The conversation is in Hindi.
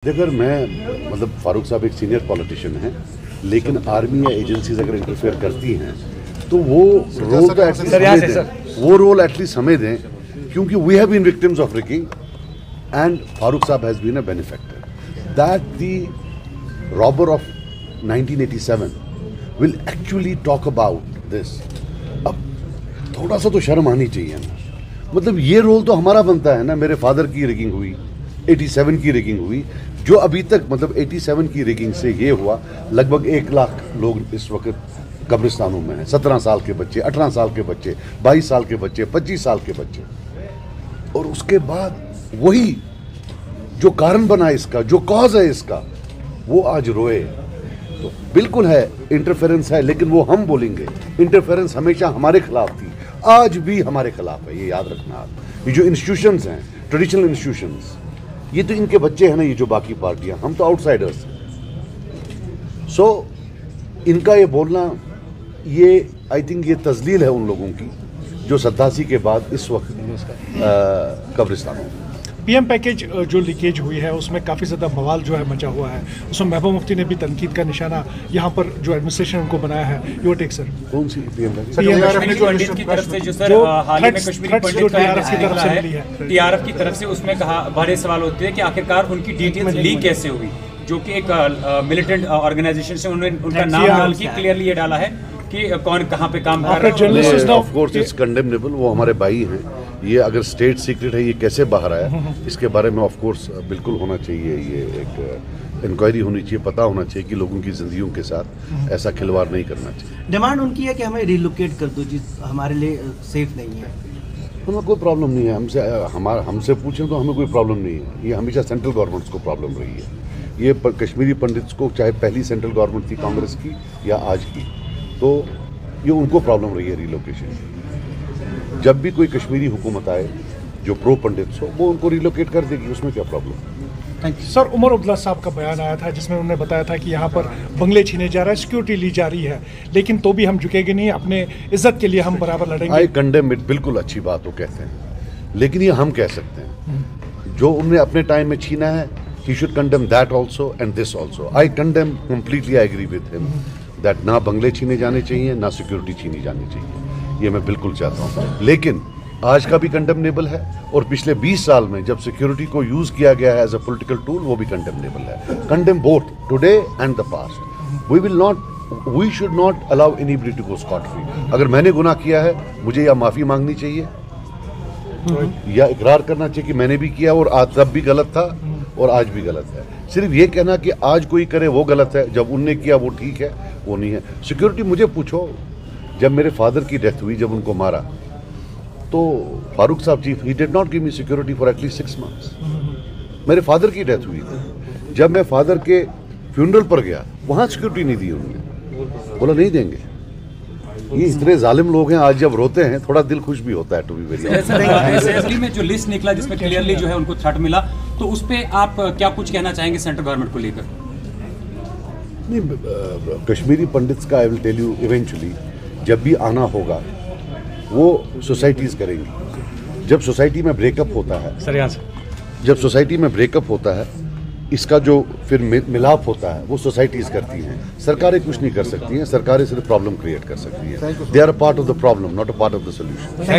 अगर मैं मतलब फारूक साहब एक सीनियर पॉलिटिशियन हैं, लेकिन आर्मी या एजेंसीज अगर इंटरफेयर करती हैं तो वो रोल तो एटलीस्ट हमें दें, क्योंकि we have been victims of rigging and Farooq साहब has been a benefactor that the robber of 1987 will actually talk about this. अब थोड़ा सा तो शर्म आनी चाहिए ना, मतलब ये रोल तो हमारा बनता है ना। मेरे फादर की रिगिंग हुई, 87 की रिगिंग हुई, जो अभी तक मतलब 87 की रिगिंग से ये हुआ लगभग 1 लाख लोग इस वक्त कब्रिस्तानों में हैं। 17 साल के बच्चे, 18 साल के बच्चे, 22 साल के बच्चे, 25 साल के बच्चे। और उसके बाद वही जो कारण बना इसका, जो कॉज है इसका, वो आज रोए। तो बिल्कुल है इंटरफेरेंस है, लेकिन वो हम बोलेंगे इंटरफेरेंस हमेशा हमारे खिलाफ थी, आज भी हमारे खिलाफ है, ये याद रखना आप। ये जो इंस्टीट्यूशंस हैं, ट्रेडिशनल इंस्टीट्यूशंस, ये तो इनके बच्चे हैं ना, ये जो बाकी पार्टियां, हम तो आउटसाइडर्स हैं। सो इनका ये बोलना, ये आई थिंक ये तजलील है उन लोगों की जो 87 के बाद इस वक्त कब्रिस्तानों में। पीएम पैकेज जो लीकेज हुई है उसमें काफ़ी ज़्यादा बवाल जो है मचा हुआ है, उसमें महबूब मुफ्ती ने भी तनकीद का निशाना यहाँ पर जो एडमिनिस्ट्रेशन उनको बनाया है। Your take sir. कौन सी पीएम पैकेज? टीआरएफ की तरफ से जो सर हाल ही में कश्मीरी पंडित का टीआरएफ की तरफ से उसमें कहा, बड़े सवाल होते हैं कि आखिरकार उनकी डिटेल्स लीक कैसे हुई, जो कि एक मिलिटेंट ऑर्गेनाइजेशन से उन्होंने उनका नाम क्लियरली ये डाला है कि कौन कहाँ पे काम कर रहा है। ऑफ कोर्स इट्स कंडेमनेबल, वो हमारे भाई हैं। ये अगर स्टेट सीक्रेट है, ये कैसे बाहर आया, इसके बारे में ऑफ कोर्स बिल्कुल होना चाहिए, ये एक इंक्वायरी होनी चाहिए, पता होना चाहिए कि लोगों की जिंदगियों के साथ ऐसा खिलवाड़ नहीं करना चाहिए। डिमांड उनकी है कि हमें रिलोकेट कर दो, जिस हमारे लिए सेफ नहीं है। हमें कोई प्रॉब्लम नहीं है, हमसे पूछें तो हमें कोई प्रॉब्लम नहीं है। ये हमेशा सेंट्रल गवर्नमेंट्स को प्रॉब्लम रही है। ये कश्मीरी पंडित्स को, चाहे पहली सेंट्रल गवर्नमेंट थी कांग्रेस की या आज की, तो ये उनको प्रॉब्लम रही है रिलोकेशन। जब भी कोई कश्मीरी हुकूमत आए जो प्रो पंडित्स हो, वो उनको रिलोकेट कर देगी, उसमें क्या प्रॉब्लम। सर, उमर अब्दुल्ला साहब का बयान आया था जिसमें उन्होंने बताया था कि यहाँ पर बंगले छीने जा रहा है, सिक्योरिटी ली जा रही है, लेकिन तो भी हम झुकेंगे नहीं, अपने इज्जत के लिए हम बराबर लड़ेंगे। आई कंडेम इट, बिल्कुल अच्छी बात वो कहते हैं, लेकिन ये हम कह सकते हैं जो उन्होंने अपने टाइम में छीना है, he should condemn that also and this also. I condemn completely, I agree with him that ना बंगले छीने जाने चाहिए, ना सिक्योरिटी छीनी जानी चाहिए, ये मैं बिल्कुल चाहता हूँ। लेकिन आज का भी कंडेमनेबल है, और पिछले 20 साल में जब सिक्योरिटी को यूज किया गया है एज अ पॉलिटिकल टूल, वो भी कंडेमनेबल है। Condemn both today and the past. We should not allow anybody to go scot free. अगर मैंने गुनाह किया है, मुझे या माफी मांगनी चाहिए या इकरार करना चाहिए कि मैंने भी किया और आज तब भी गलत था और आज भी गलत है। सिर्फ ये कहना कि आज कोई करे वो गलत है, जब उनने किया वो ठीक है, वो नहीं है। सिक्योरिटी, मुझे पूछो, जब मेरे फादर की डेथ हुई, जब उनको मारा, तो फारूक साहब chief, he did not give me security for at least 6 months. मेरे फादर की डेथ हुई थी, जब मैं फादर के फ्यूनरल पर गया, वहाँ सिक्योरिटी नहीं दी उन्होंने, बोला नहीं देंगे। ये इतने जालिम लोग हैं, आज जब रोते हैं थोड़ा दिल खुश भी होता है, टू बी वेरी ऑनेस्ट। में जो लिस्ट निकला जिसमें क्लियरली जो है उनको थ्रेट मिला, तो उस पे आप क्या कुछ कहना चाहेंगे सेंट्रल गवर्नमेंट को लेकर? नहीं, कश्मीरी पंडित्स का I will tell you, eventually जब भी आना होगा वो सोसाइटीज करेंगी। जब सोसाइटी में ब्रेकअप होता है सर, यहाँ से जब सोसाइटी में ब्रेकअप होता है, इसका जो फिर मिलाप होता है, वो सोसाइटीज करती हैं। सरकारें कुछ नहीं कर सकती हैं, सरकारें सिर्फ प्रॉब्लम क्रिएट कर सकती हैं। They are a part of the problem, not a part of the solution.